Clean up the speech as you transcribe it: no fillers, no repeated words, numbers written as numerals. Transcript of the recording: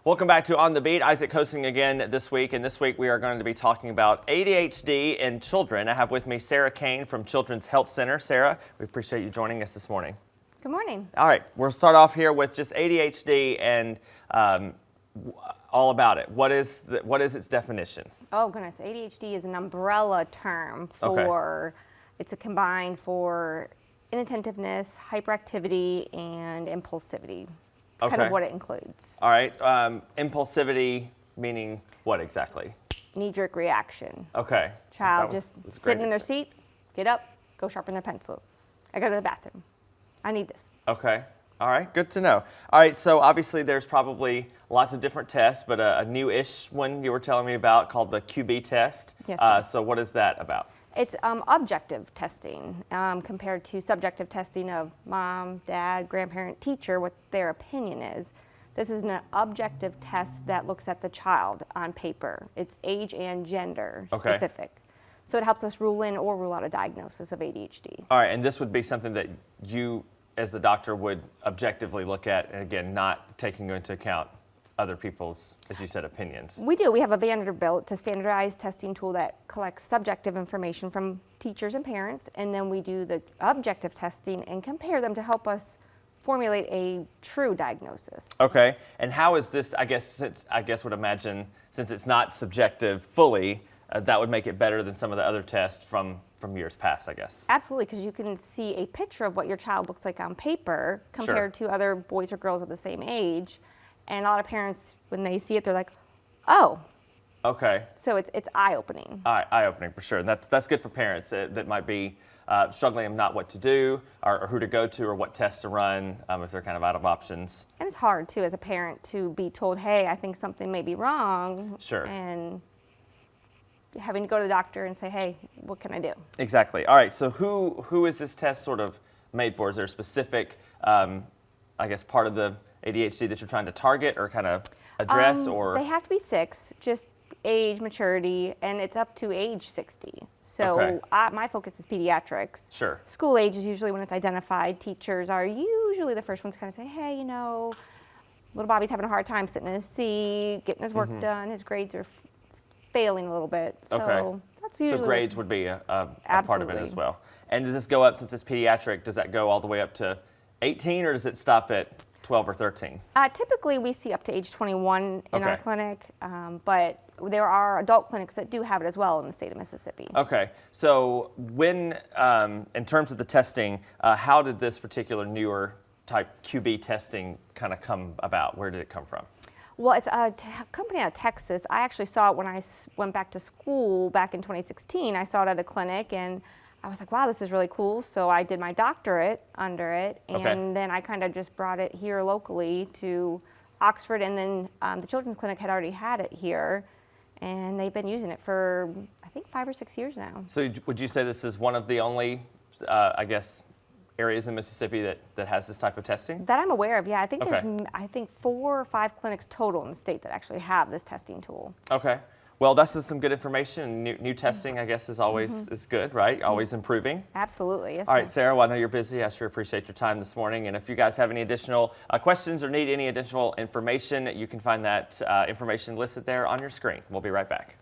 Welcome back to On the Beat. Isaac hosting again this week, and this week we are going to be talking about ADHD in children. I have with me Sara Kain from Children's Health Center. Sara, we appreciate you joining us this morning. Good morning. All right, we'll start off here with just ADHD and all about it. What is its definition? Oh goodness, ADHD is an umbrella term for, it's a combined for inattentiveness, hyperactivity, and impulsivity. It's kind of what it includes. All right, impulsivity meaning what exactly? Knee-jerk reaction. Okay. Child just sitting in their seat, get up, go sharpen their pencil. I go to the bathroom. I need this. Okay. All right, good to know. All right, so obviously there's probably lots of different tests, but a new-ish one you were telling me about called the QB test. Yes, sir. So what is that about? It's objective testing compared to subjective testing of mom, dad, grandparent, teacher, what their opinion is. This is an objective test that looks at the child on paper. It's age and gender specific. So it helps us rule in or rule out a diagnosis of ADHD. All right, and this would be something that you, as the doctor, would objectively look at, and again, not taking into account other people's, as you said, opinions. We do. We have a Vanderbilt, it's a standardized testing tool that collects subjective information from teachers and parents, and then we do the objective testing and compare them to help us formulate a true diagnosis. Okay, and how is this, I guess would imagine, since it's not subjective fully, that would make it better than some of the other tests from years past, I guess. Absolutely, because you can see a picture of what your child looks like on paper compared to other boys or girls of the same age. And a lot of parents, when they see it, they're like, oh. Okay. So it's eye-opening. Eye-opening, for sure. And that's good for parents that might be struggling of not what to do or who to go to or what test to run if they're kind of out of options. And it's hard, too, as a parent to be told, hey, I think something may be wrong. Sure. And having to go to the doctor and say, hey, what can I do? Exactly. All right, so who is this test sort of made for? Is there a specific, I guess, part of the ADHD that you're trying to target or kind of address? Or they have to be 6, just age, maturity, and it's up to age 60. So my focus is pediatrics. Sure. School age is usually when it's identified. Teachers are usually the first ones to kind of say, hey, you know, little Bobby's having a hard time sitting in his seat, getting his work done, his grades are failing a little bit. So that's usually so grades would be a part of it as well. And does this go up, since it's pediatric, does that go all the way up to 18 or does it stop at 12 or 13? Typically we see up to age 21 in our clinic, but there are adult clinics that do have it as well in the state of Mississippi. Okay, so when, in terms of the testing, how did this particular newer type QB testing kind of come about? Where did it come from? Well, it's a company out of Texas. I actually saw it when I went back to school back in 2016. I saw it at a clinic, and I was like, wow, this is really cool. So I did my doctorate under it, and then I kind of just brought it here locally to Oxford, and then the children's clinic had already had it here, and they've been using it for, I think, 5 or 6 years now. So would you say this is one of the only, I guess, areas in Mississippi that has this type of testing? That I'm aware of, yeah. I think there's 4 or 5 clinics total in the state that actually have this testing tool. Okay. Well, this is some good information. New testing, I guess, is always is good, right? Always improving. Absolutely, yes. All right, Sara, well, I know you're busy. I sure appreciate your time this morning. And if you guys have any additional questions or need any additional information, you can find that information listed there on your screen. We'll be right back.